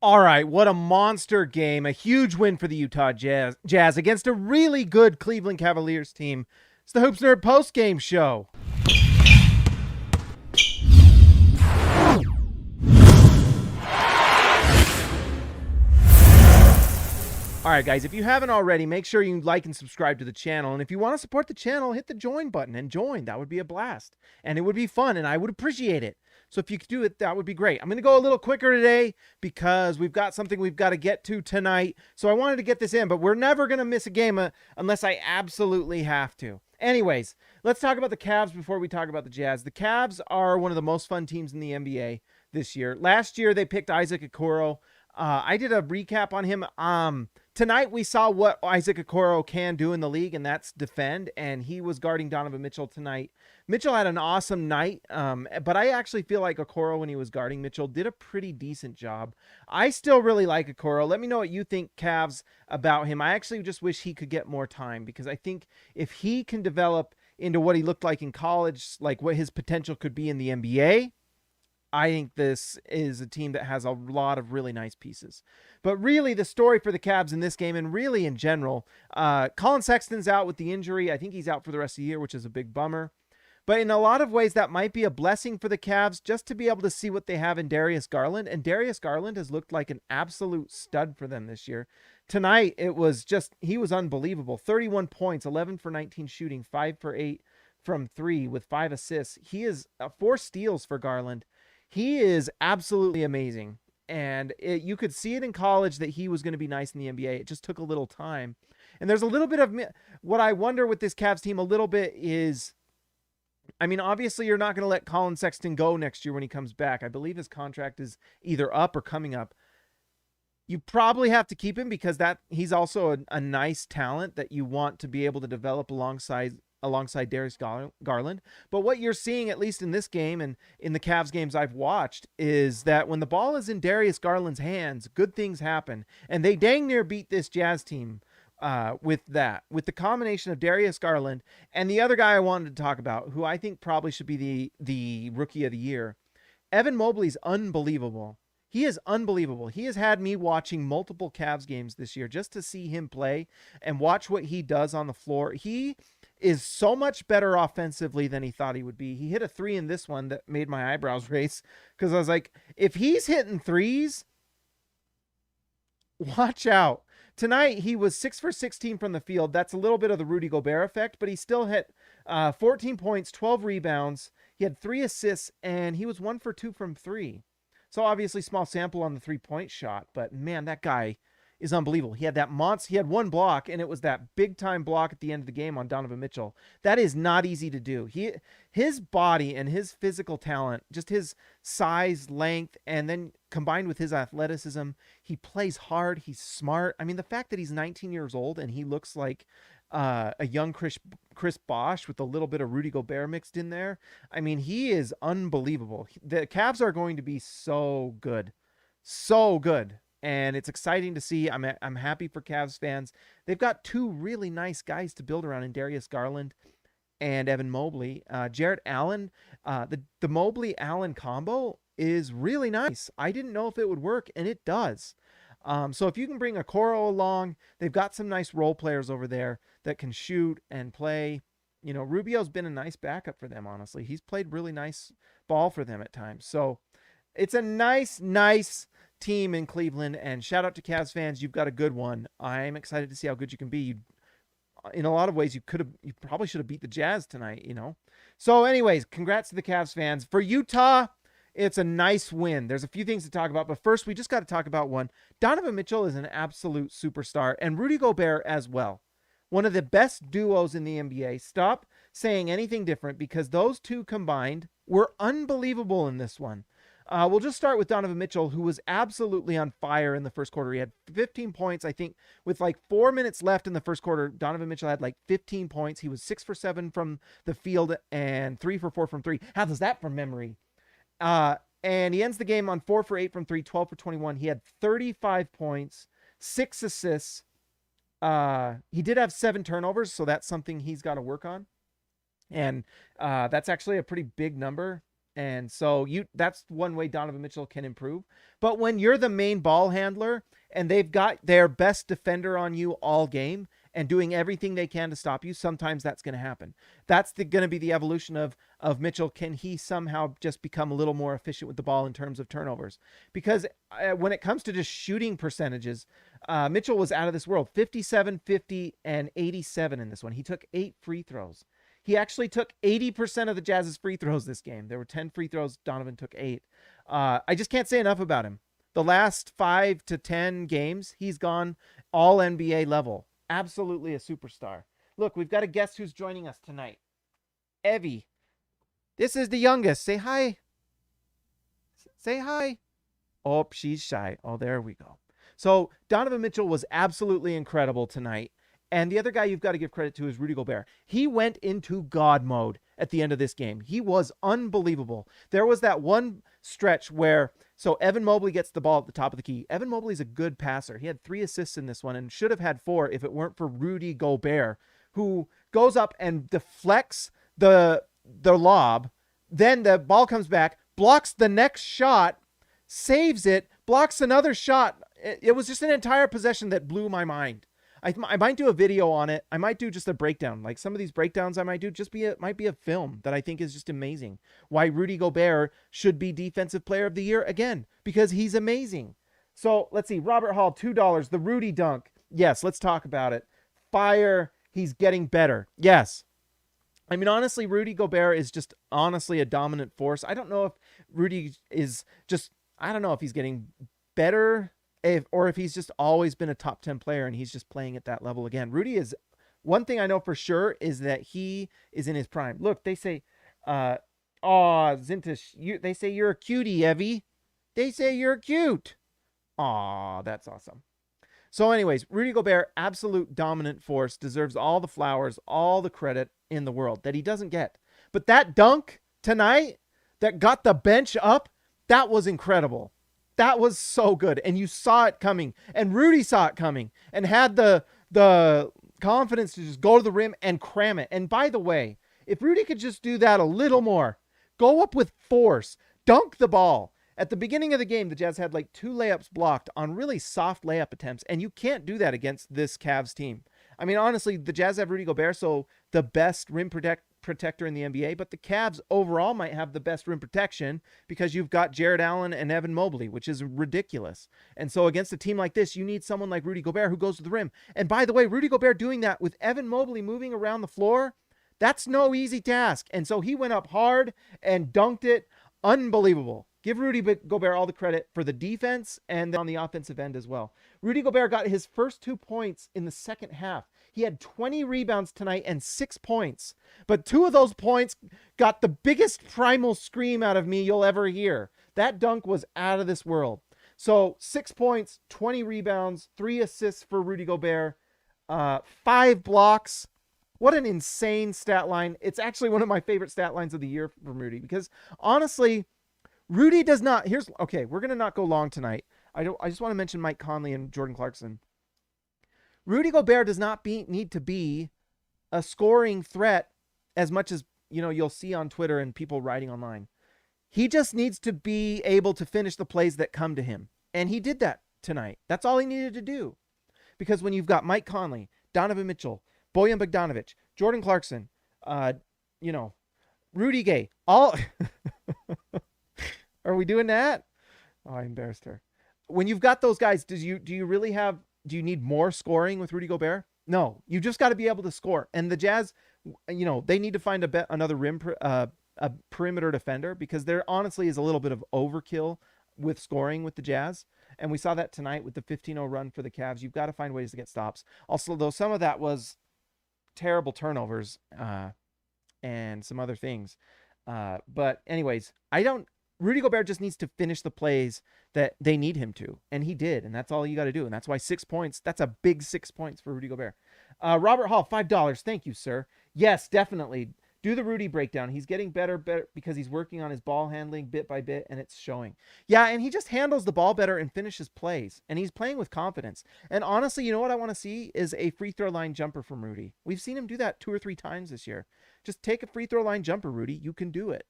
All right, what a monster game. A huge win for the Utah Jazz against a really good Cleveland Cavaliers team. It's the Hoops Nerd post-game show. All right, guys, if you haven't already, make sure you like and subscribe to the channel. And if you want to support the channel, hit the join button and join. That would be a blast. And it would be fun, and I would appreciate it. So if you could do it, that would be great. I'm going to go a little quicker today because we've got something we've got to get to tonight. So I wanted to get this in, but we're never going to miss a game unless I absolutely have to. Anyways, let's talk about the Cavs before we talk about the Jazz. The Cavs are one of the most fun teams in the NBA this year. Last year, they picked Isaac Okoro. I did a recap on him. Tonight, we saw what Isaac Okoro can do in the league, and that's defend, and he was guarding Donovan Mitchell tonight. Mitchell had an awesome night, but I actually feel like Okoro, when he was guarding Mitchell, did a pretty decent job. I still really like Okoro. Let me know what you think, Cavs, about him. I actually just wish he could get more time, because I think if he can develop into what he looked like in college, like what his potential could be in the NBA, I think this is a team that has a lot of really nice pieces. But really, the story for the Cavs in this game, and really in general, Colin Sexton's out with the injury. I think he's out for the rest of the year, which is a big bummer. But in a lot of ways, that might be a blessing for the Cavs, just to be able to see what they have in Darius Garland. And Darius Garland has looked like an absolute stud for them this year. Tonight, he was unbelievable. 31 points, 11 for 19 shooting, 5 for 8 from 3 with 5 assists. He is 4 steals for Garland. He is absolutely amazing, and you could see it in college that he was going to be nice in the NBA. It just took a little time, and there's a little bit of what I wonder with this Cavs team a little bit is, I mean, obviously you're not going to let Colin Sexton go next year when he comes back. I believe his contract is either up or coming up. You probably have to keep him because he's also a nice talent that you want to be able to develop alongside Darius Garland. But what you're seeing, at least in this game and in the Cavs games I've watched, is that when the ball is in Darius Garland's hands, good things happen. And they dang near beat this Jazz team with the combination of Darius Garland and the other guy I wanted to talk about, who I think probably should be the rookie of the year. Evan Mobley's unbelievable. He is unbelievable. He has had me watching multiple Cavs games this year just to see him play and watch what he does on the floor. He is so much better offensively than he thought he would be. He hit a 3 in this one that made my eyebrows raise, because I was like, if he's hitting threes, watch out. Tonight, he was 6 for 16 from the field. That's a little bit of the Rudy Gobert effect, but he still hit 14 points, 12 rebounds. He had 3 assists, and he was 1 for 2 from 3. So obviously small sample on the 3-point shot, but man, that guy is unbelievable. He had that he had 1 block, and it was that big time block at the end of the game on Donovan Mitchell. That is not easy to do. His body and his physical talent, just his size, length, and then combined with his athleticism, he plays hard. He's smart. I mean, the fact that he's 19 years old and he looks like a young Chris Bosh with a little bit of Rudy Gobert mixed in there. I mean, he is unbelievable. The Cavs are going to be so good. So good. And it's exciting to see. I'm happy for Cavs fans. They've got 2 really nice guys to build around in Darius Garland and Evan Mobley. Jarrett Allen, the Mobley-Allen combo is really nice. I didn't know if it would work, and it does. So if you can bring Okoro along, they've got some nice role players over there that can shoot and play. You know, Rubio's been a nice backup for them, honestly. He's played really nice ball for them at times. So it's a nice team in Cleveland, and shout out to Cavs fans. You've got a good one. I'm excited to see how good you can be. In a lot of ways, you probably should have beat the Jazz tonight, you know? So anyways, congrats to the Cavs fans. For Utah, it's a nice win. There's a few things to talk about, but first we just got to talk about one. Donovan Mitchell is an absolute superstar, and Rudy Gobert as well. One of the best duos in the NBA. Stop saying anything different, because those two combined were unbelievable in this one. We'll just start with Donovan Mitchell, who was absolutely on fire in the first quarter. He had 15 points, I think, with like 4 minutes left in the first quarter. Donovan Mitchell had like 15 points. He was 6 for 7 from the field and 3 for 4 from 3. How does that from memory? And he ends the game on 4 for 8 from 3, 12 for 21. He had 35 points, 6 assists. He did have 7 turnovers, so that's something he's got to work on. And that's actually a pretty big number. And so that's one way Donovan Mitchell can improve. But when you're the main ball handler and they've got their best defender on you all game and doing everything they can to stop you, sometimes that's going to happen. That's going to be the evolution of Mitchell. Can he somehow just become a little more efficient with the ball in terms of turnovers? Because when it comes to just shooting percentages, Mitchell was out of this world. 57, 50, and 87 in this one. He took 8 free throws. He actually took 80% of the Jazz's free throws this game. There were 10 free throws. Donovan took 8. I just can't say enough about him. The last 5 to 10 games, he's gone all NBA level. Absolutely a superstar. Look, we've got a guest who's joining us tonight. Evie. This is the youngest. Say hi. Say hi. Oh, she's shy. Oh, there we go. So Donovan Mitchell was absolutely incredible tonight. And the other guy you've got to give credit to is Rudy Gobert. He went into God mode at the end of this game. He was unbelievable. There was that one stretch where, so Evan Mobley gets the ball at the top of the key. Evan Mobley's a good passer. He had 3 assists in this one and should have had 4 if it weren't for Rudy Gobert, who goes up and deflects the lob. Then the ball comes back, blocks the next shot, saves it, blocks another shot. It was just an entire possession that blew my mind. I might do a video on it. I might do just a breakdown. Like some of these breakdowns I might do might be a film that I think is just amazing. Why Rudy Gobert should be Defensive Player of the Year again, because he's amazing. So let's see. Robert Hall, $2. The Rudy dunk. Yes, let's talk about it. Fire. He's getting better. Yes. I mean, honestly, Rudy Gobert is just honestly a dominant force. I don't know if Rudy is just, I don't know if he's getting better or if he's just always been a top 10 player and he's just playing at that level again. Rudy is, one thing I know for sure is that he is in his prime. Look, they say, Zintish, they say you're a cutie, Evie. They say you're cute. Aw, that's awesome. So anyways, Rudy Gobert, absolute dominant force, deserves all the flowers, all the credit in the world that he doesn't get. But that dunk tonight that got the bench up, that was incredible. That was so good. And you saw it coming. And Rudy saw it coming and had the confidence to just go to the rim and cram it. And by the way, if Rudy could just do that a little more, go up with force, dunk the ball. At the beginning of the game, the Jazz had like 2 layups blocked on really soft layup attempts. And you can't do that against this Cavs team. I mean, honestly, the Jazz have Rudy Gobert, so the best rim protector in the NBA, but the Cavs overall might have the best rim protection because you've got Jared Allen and Evan Mobley, which is ridiculous. And so against a team like this, you need someone like Rudy Gobert who goes to the rim. And by the way, Rudy Gobert doing that with Evan Mobley moving around the floor, that's no easy task. And so he went up hard and dunked it. Unbelievable. Give Rudy Gobert all the credit for the defense and on the offensive end as well. Rudy Gobert got his first 2 points in the second half. He had 20 rebounds tonight and 6 points. But 2 of those points got the biggest primal scream out of me you'll ever hear. That dunk was out of this world. So 6 points, 20 rebounds, 3 assists for Rudy Gobert, 5 blocks. What an insane stat line. It's actually one of my favorite stat lines of the year from Rudy because honestly, Rudy does not. Okay, we're going to not go long tonight. I just want to mention Mike Conley and Jordan Clarkson. Rudy Gobert does not need to be a scoring threat as much as, you'll see on Twitter and people writing online. He just needs to be able to finish the plays that come to him. And he did that tonight. That's all he needed to do. Because when you've got Mike Conley, Donovan Mitchell, Bojan Bogdanovic, Jordan Clarkson, Rudy Gay, all... Are we doing that? Oh, I embarrassed her. When you've got those guys, do you need more scoring with Rudy Gobert? No, you just got to be able to score. And the Jazz, they need to find another a perimeter defender because there honestly is a little bit of overkill with scoring with the Jazz. And we saw that tonight with the 15-0 run for the Cavs. You've got to find ways to get stops. Also, though, some of that was terrible turnovers and some other things. But anyways, Rudy Gobert just needs to finish the plays that they need him to. And he did. And that's all you got to do. And that's why 6 points, that's a big 6 points for Rudy Gobert. Robert Hall, $5. Thank you, sir. Yes, definitely. Do the Rudy breakdown. He's getting better because he's working on his ball handling bit by bit, and it's showing. Yeah, and he just handles the ball better and finishes plays. And he's playing with confidence. And honestly, you know what I want to see is a free throw line jumper from Rudy. We've seen him do that 2 or 3 times this year. Just take a free throw line jumper, Rudy. You can do it.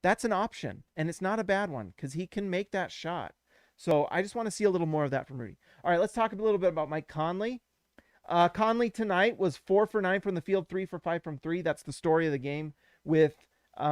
That's an option, and it's not a bad one because he can make that shot. So I just want to see a little more of that from Rudy. All right, let's talk a little bit about Mike Conley. Conley tonight was 4 for 9 from the field, 3 for 5 from 3. That's the story of the game with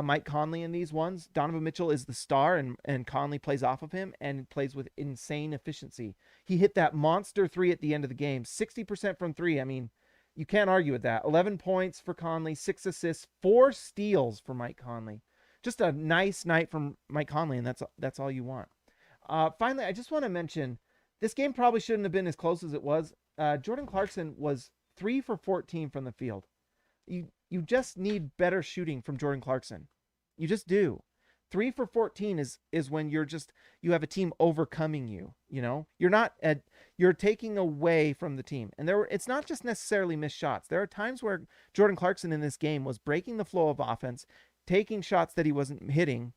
Mike Conley in these ones. Donovan Mitchell is the star, and Conley plays off of him and plays with insane efficiency. He hit that monster 3 at the end of the game, 60% from 3. I mean, you can't argue with that. 11 points for Conley, 6 assists, 4 steals for Mike Conley. Just a nice night from Mike Conley, and that's all you want. Finally, I just want to mention, this game probably shouldn't have been as close as it was. Jordan Clarkson was 3 for 14 from the field. You just need better shooting from Jordan Clarkson. You just do. 3 for 14 is when you have a team overcoming you. You're taking away from the team. And it's not just necessarily missed shots. There are times where Jordan Clarkson in this game was breaking the flow of offense, taking shots that he wasn't hitting,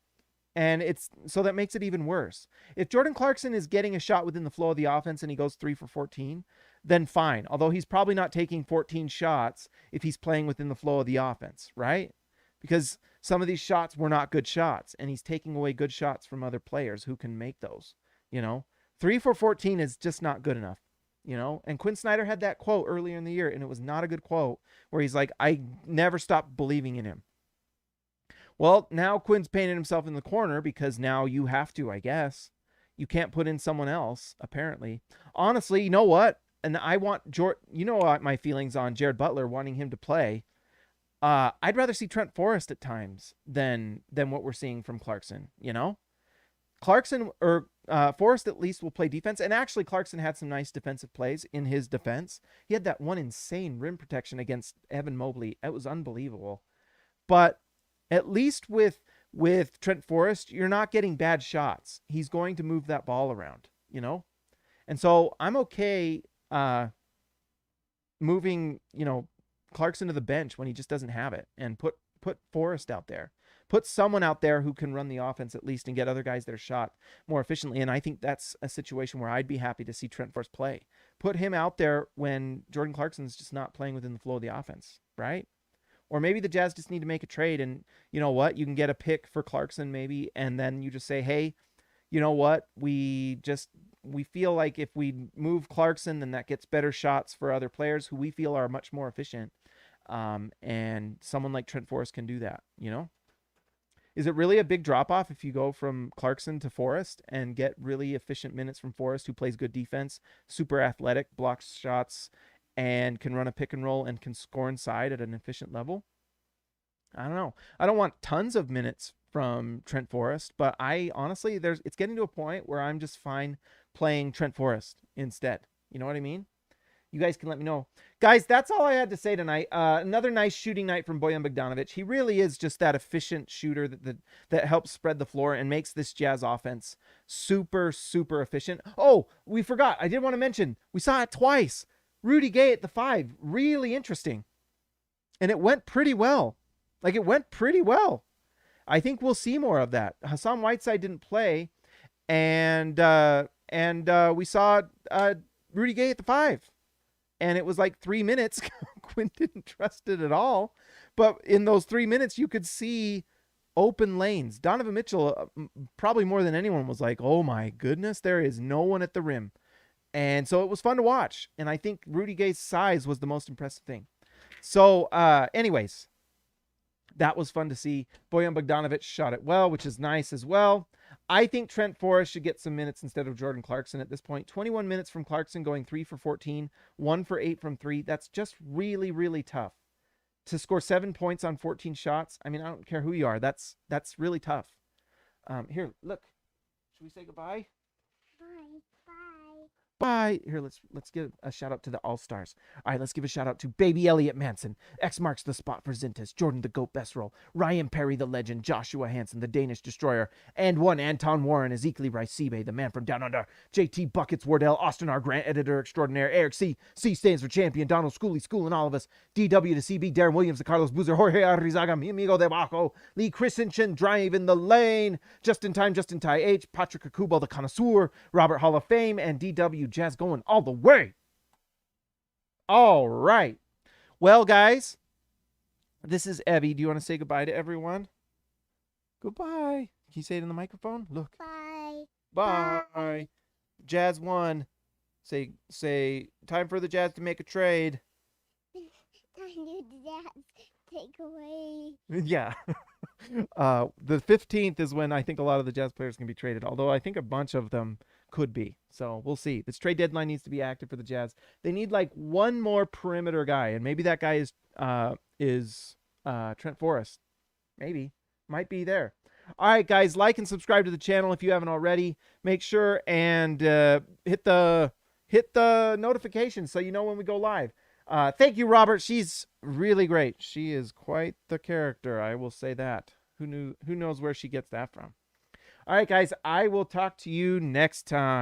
and so that makes it even worse. If Jordan Clarkson is getting a shot within the flow of the offense and he goes 3 for 14, then fine. Although he's probably not taking 14 shots if he's playing within the flow of the offense, right? Because some of these shots were not good shots, and he's taking away good shots from other players who can make those. 3 for 14 is just not good enough. And Quinn Snyder had that quote earlier in the year, and it was not a good quote, where he's like, I never stopped believing in him. Well, now Quinn's painted himself in the corner because now you have to, I guess. You can't put in someone else, apparently. Honestly, you know what? And I want what my feelings on Jared Butler, wanting him to play. I'd rather see Trent Forrest at times than what we're seeing from Clarkson, Clarkson or Forrest at least will play defense. And actually, Clarkson had some nice defensive plays in his defense. He had that one insane rim protection against Evan Mobley. It was unbelievable. But at least with Trent Forrest, you're not getting bad shots. He's going to move that ball around, And so I'm okay moving, Clarkson to the bench when he just doesn't have it, and put Forrest out there. Put someone out there who can run the offense at least and get other guys their shot more efficiently. And I think that's a situation where I'd be happy to see Trent Forrest play. Put him out there when Jordan Clarkson's just not playing within the flow of the offense, right? Or maybe the Jazz just need to make a trade, and you know what? You can get a pick for Clarkson maybe, and then you just say, hey, you know what? We feel like if we move Clarkson, then that gets better shots for other players who we feel are much more efficient. And someone like Trent Forrest can do that, Is it really a big drop-off if you go from Clarkson to Forrest and get really efficient minutes from Forrest, who plays good defense, super athletic, blocks shots, and can run a pick and roll and can score inside at an efficient level? I don't know. I don't want tons of minutes from Trent Forrest, but I honestly, it's getting to a point where I'm just fine playing Trent Forrest instead. You know what I mean? You guys can let me know. Guys, that's all I had to say tonight. Another nice shooting night from Bojan Bogdanovic. He really is just that efficient shooter that helps spread the floor and makes this Jazz offense super, super efficient. Oh, we forgot. I did want to mention, we saw it twice. Rudy Gay at the 5. Really interesting. And it went pretty well. It went pretty well. I think we'll see more of that. Hassan Whiteside didn't play. And we saw Rudy Gay at the 5. And it was like 3 minutes. Quinn didn't trust it at all. But in those 3 minutes, you could see open lanes. Donovan Mitchell, probably more than anyone, was like, oh my goodness, there is no one at the rim. And so it was fun to watch. And I think Rudy Gay's size was the most impressive thing. So anyways, that was fun to see. Bojan Bogdanovic shot it well, which is nice as well. I think Trent Forrest should get some minutes instead of Jordan Clarkson at this point. 21 minutes from Clarkson, going 3 for 14, 1 for 8 from 3. That's just really, really tough. To score 7 points on 14 shots, I mean, I don't care who you are. That's really tough. Here, look. Should we say goodbye? Bye. Here, let's give a shout out to the All-Stars. All right, let's give a shout out to Baby Elliott Manson. X marks the spot for Zintas. Jordan the Goat Besserell. Ryan Perry the Legend. Joshua Hansen the Danish Destroyer. And one Anton Warren. Ezekiel Rice-Sibe, the man from down under. JT Buckets Wardell. Austin R. Grant, editor extraordinaire. Eric C. C stands for champion. Donald Schooley, schooling all of us. DW to CB. Darren Williams to Carlos Boozer. Jorge Arrizaga. Mi amigo de Bajo. Lee Christensen driving the lane. Justin Ty H. Patrick Akubo the connoisseur. Robert Hall of Fame. And DW Jazz going all the way. All right. Well, guys, this is Evie. Do you want to say goodbye to everyone? Goodbye. Can you say it in the microphone? Look. Bye. Bye. Jazz won. Say time for the Jazz to make a trade. Time you Jazz take away. Yeah. The 15th is when I think a lot of the Jazz players can be traded, although I think a bunch of them could be. So we'll see. This trade deadline needs to be active for the Jazz. They need like one more perimeter guy, and maybe that guy is Trent Forrest. Maybe. Might be there. All right, guys, like and subscribe to the channel if you haven't already. Make sure and hit the notification so you know when we go live. Thank you, Robert. She's really great. She is quite the character, I will say that. Who knows where she gets that from? All right, guys, I will talk to you next time.